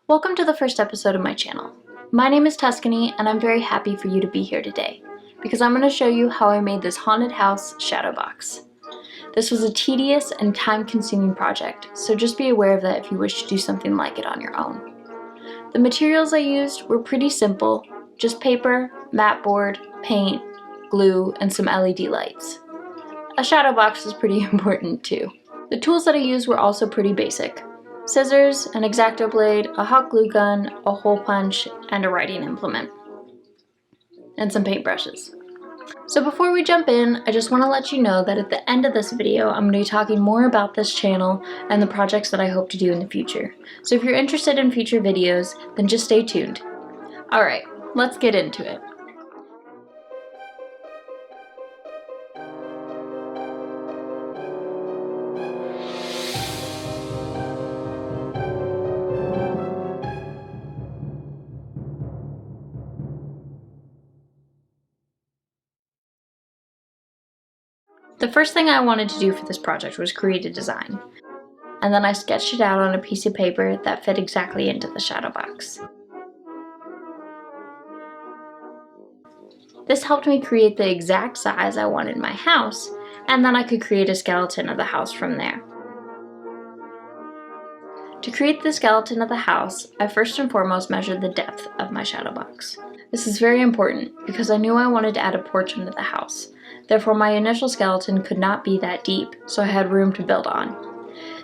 Welcome to the first episode of my channel. My name is Tuscany and I'm very happy for you to be here today because I'm going to show you how I made this haunted house shadow box. This was a tedious and time-consuming project, so just be aware of that if you wish to do something like it on your own. The materials I used were pretty simple, just paper, mat board, paint, glue, and some LED lights. A shadow box is pretty important too. The tools that I used were also pretty basic. Scissors, an X-Acto blade, a hot glue gun, a hole punch, and a writing implement. And some paintbrushes. So before we jump in, I just want to let you know that at the end of this video, I'm going to be talking more about this channel and the projects that I hope to do in the future. So if you're interested in future videos, then just stay tuned. Alright, let's get into it. The first thing I wanted to do for this project was create a design, and then I sketched it out on a piece of paper that fit exactly into the shadow box. This helped me create the exact size I wanted my house, and then I could create a skeleton of the house from there. To create the skeleton of the house, I first and foremost measured the depth of my shadow box. This is very important because I knew I wanted to add a porch into the house. Therefore, my initial skeleton could not be that deep, so I had room to build on.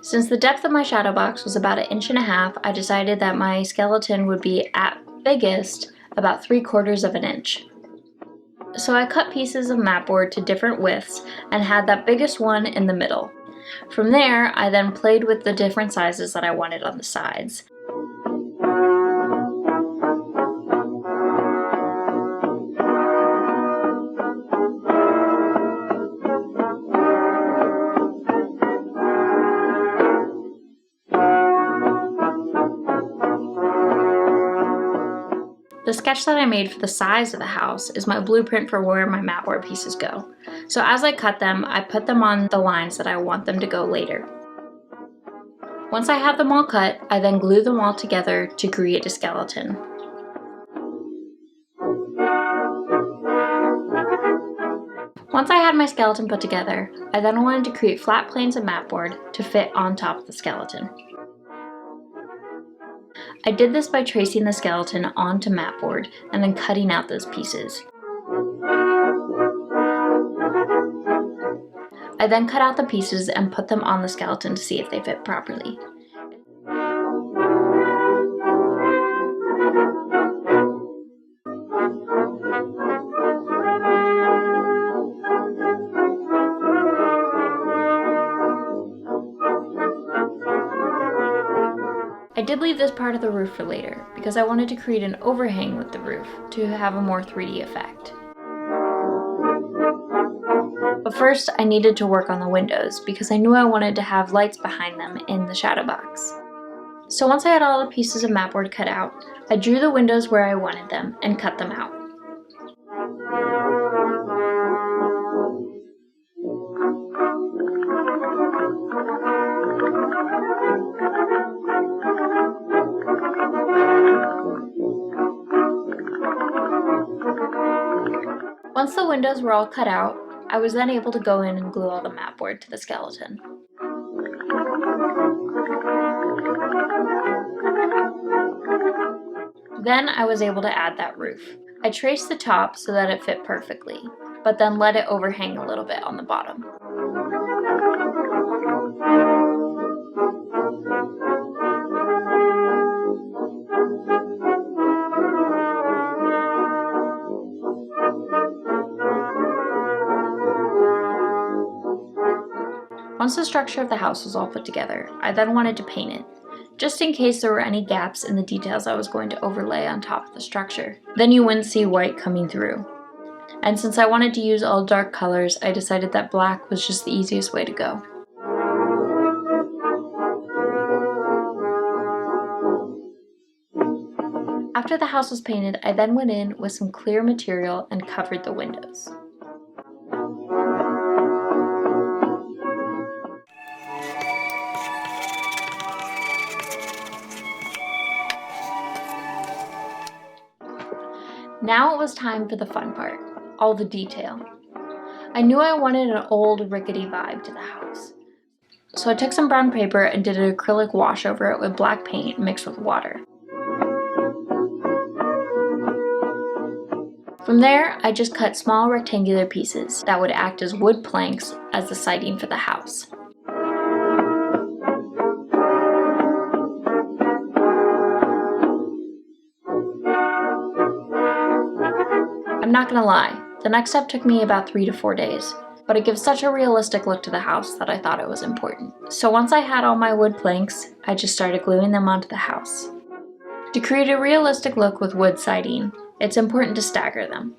Since the depth of my shadow box was about 1.5 inches, I decided that my skeleton would be at biggest about 3/4 of an inch. So I cut pieces of mat board to different widths and had that biggest one in the middle. From there, I then played with the different sizes that I wanted on the sides. The sketch that I made for the size of the house is my blueprint for where my mat board pieces go. So as I cut them, I put them on the lines that I want them to go later. Once I have them all cut, I then glue them all together to create a skeleton. Once I had my skeleton put together, I then wanted to create flat planes of mat board to fit on top of the skeleton. I did this by tracing the skeleton onto mat board and then cutting out those pieces. I then cut out the pieces and put them on the skeleton to see if they fit properly. I did leave this part of the roof for later because I wanted to create an overhang with the roof to have a more 3D effect. But first, I needed to work on the windows because I knew I wanted to have lights behind them in the shadow box. So once I had all the pieces of mat board cut out, I drew the windows where I wanted them and cut them out. Once the windows were all cut out, I was then able to go in and glue all the mat board to the skeleton. Then I was able to add that roof. I traced the top so that it fit perfectly, but then let it overhang a little bit on the bottom. Once the structure of the house was all put together, I then wanted to paint it, just in case there were any gaps in the details I was going to overlay on top of the structure. Then you wouldn't see white coming through. And since I wanted to use all dark colors, I decided that black was just the easiest way to go. After the house was painted, I then went in with some clear material and covered the windows. Now it was time for the fun part, all the detail. I knew I wanted an old, rickety vibe to the house. So I took some brown paper and did an acrylic wash over it with black paint mixed with water. From there, I just cut small rectangular pieces that would act as wood planks as the siding for the house. I'm not gonna lie, the next step took me about 3 to 4 days, but it gives such a realistic look to the house that I thought it was important. So once I had all my wood planks, I just started gluing them onto the house. To create a realistic look with wood siding, it's important to stagger them.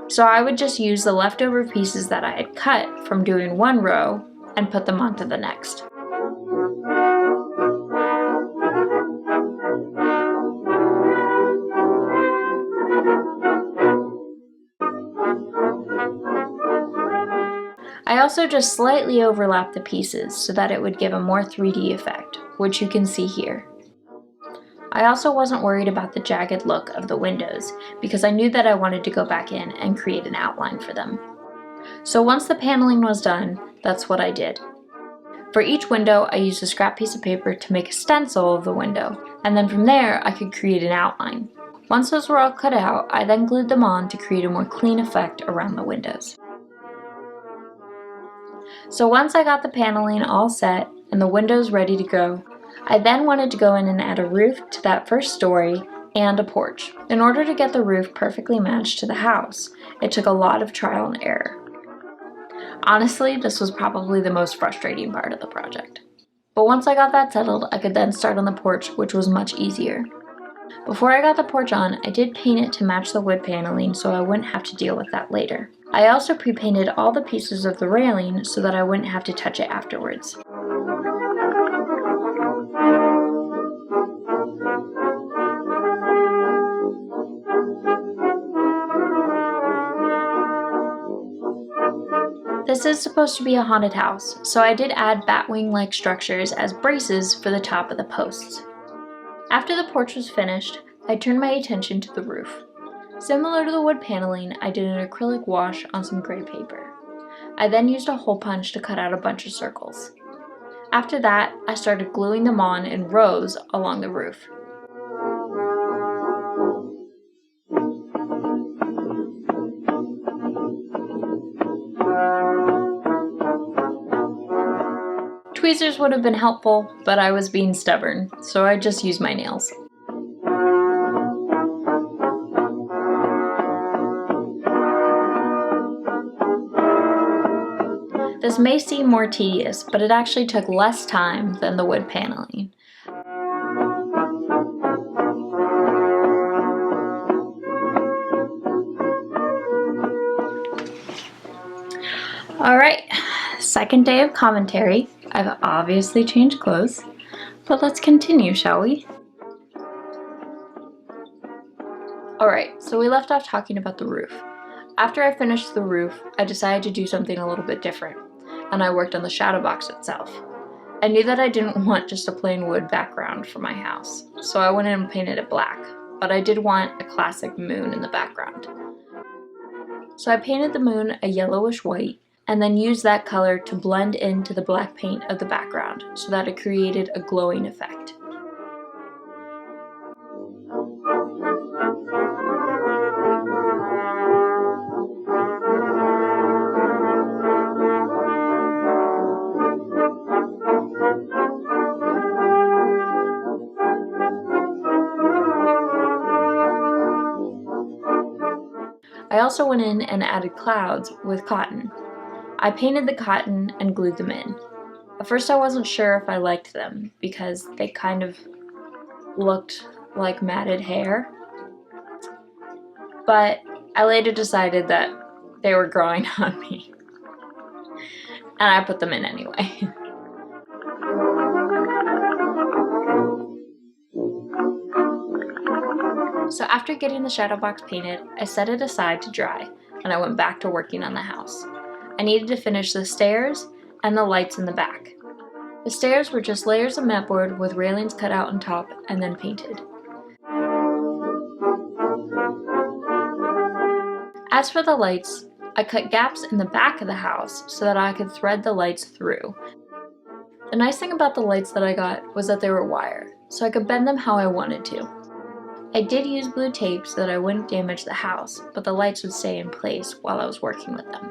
So I would just use the leftover pieces that I had cut from doing one row and put them onto the next. I also just slightly overlapped the pieces so that it would give a more 3D effect, which you can see here. I also wasn't worried about the jagged look of the windows because I knew that I wanted to go back in and create an outline for them. So once the paneling was done, that's what I did. For each window, I used a scrap piece of paper to make a stencil of the window, and then from there I could create an outline. Once those were all cut out, I then glued them on to create a more clean effect around the windows. So once I got the paneling all set and the windows ready to go, I then wanted to go in and add a roof to that first story and a porch. In order to get the roof perfectly matched to the house, it took a lot of trial and error. Honestly, this was probably the most frustrating part of the project. But once I got that settled, I could then start on the porch, which was much easier. Before I got the porch on, I did paint it to match the wood paneling so I wouldn't have to deal with that later. I also pre-painted all the pieces of the railing so that I wouldn't have to touch it afterwards. This is supposed to be a haunted house, so I did add batwing-like structures as braces for the top of the posts. After the porch was finished, I turned my attention to the roof. Similar to the wood paneling, I did an acrylic wash on some gray paper. I then used a hole punch to cut out a bunch of circles. After that, I started gluing them on in rows along the roof. Tweezers would have been helpful, but I was being stubborn, so I just used my nails. This may seem more tedious, but it actually took less time than the wood paneling. Alright, second day of commentary. I've obviously changed clothes, but let's continue, shall we? Alright, so we left off talking about the roof. After I finished the roof, I decided to do something a little bit different, and I worked on the shadow box itself. I knew that I didn't want just a plain wood background for my house, so I went in and painted it black, but I did want a classic moon in the background. So I painted the moon a yellowish white, and then used that color to blend into the black paint of the background so that it created a glowing effect. I also went in and added clouds with cotton. I painted the cotton and glued them in. At first I wasn't sure if I liked them because they kind of looked like matted hair, but I later decided that they were growing on me, and I put them in anyway. So after getting the shadow box painted, I set it aside to dry, and I went back to working on the house. I needed to finish the stairs and the lights in the back. The stairs were just layers of mat board with railings cut out on top and then painted. As for the lights, I cut gaps in the back of the house so that I could thread the lights through. The nice thing about the lights that I got was that they were wire, so I could bend them how I wanted to. I did use blue tape so that I wouldn't damage the house, but the lights would stay in place while I was working with them.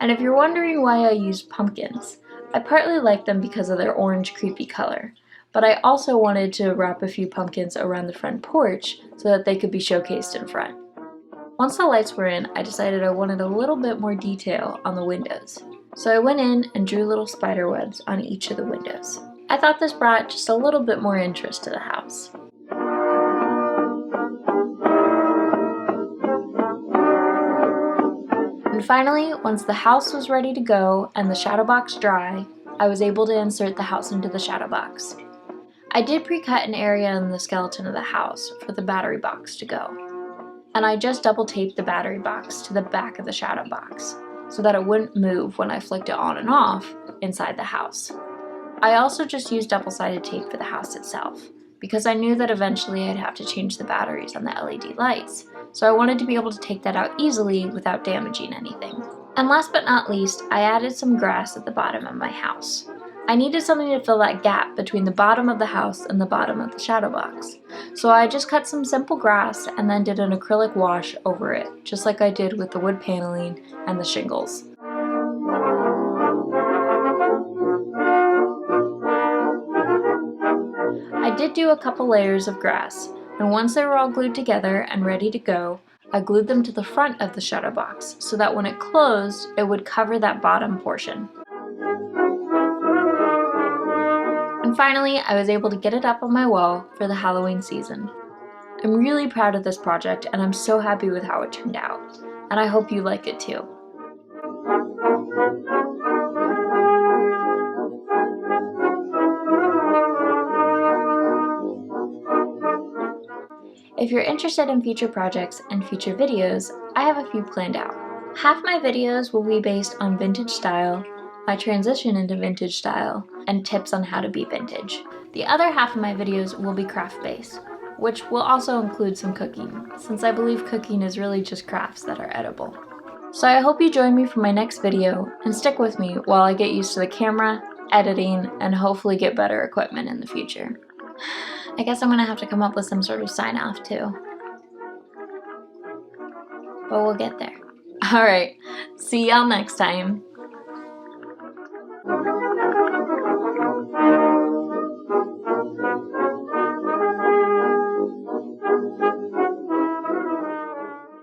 And if you're wondering why I used pumpkins, I partly like them because of their orange creepy color, but I also wanted to wrap a few pumpkins around the front porch so that they could be showcased in front. Once the lights were in, I decided I wanted a little bit more detail on the windows. So I went in and drew little spider webs on each of the windows. I thought this brought just a little bit more interest to the house. And finally, once the house was ready to go and the shadow box dry, I was able to insert the house into the shadow box. I did pre-cut an area in the skeleton of the house for the battery box to go. And I just double taped the battery box to the back of the shadow box so that it wouldn't move when I flicked it on and off inside the house. I also just used double-sided tape for the house itself because I knew that eventually I'd have to change the batteries on the LED lights, so I wanted to be able to take that out easily without damaging anything. And last but not least, I added some grass at the bottom of my house. I needed something to fill that gap between the bottom of the house and the bottom of the shadow box. So I just cut some simple grass and then did an acrylic wash over it, just like I did with the wood paneling and the shingles. I did do a couple layers of grass, and once they were all glued together and ready to go, I glued them to the front of the shadow box so that when it closed, it would cover that bottom portion. And finally, I was able to get it up on my wall for the Halloween season. I'm really proud of this project and I'm so happy with how it turned out, and I hope you like it too. If you're interested in future projects and future videos, I have a few planned out. Half my videos will be based on vintage style, my transition into vintage style, and tips on how to be vintage. The other half of my videos will be craft-based, which will also include some cooking, since I believe cooking is really just crafts that are edible. So I hope you join me for my next video and stick with me while I get used to the camera, editing, and hopefully get better equipment in the future. I guess I'm gonna have to come up with some sort of sign-off too. But we'll get there. Alright, see y'all next time.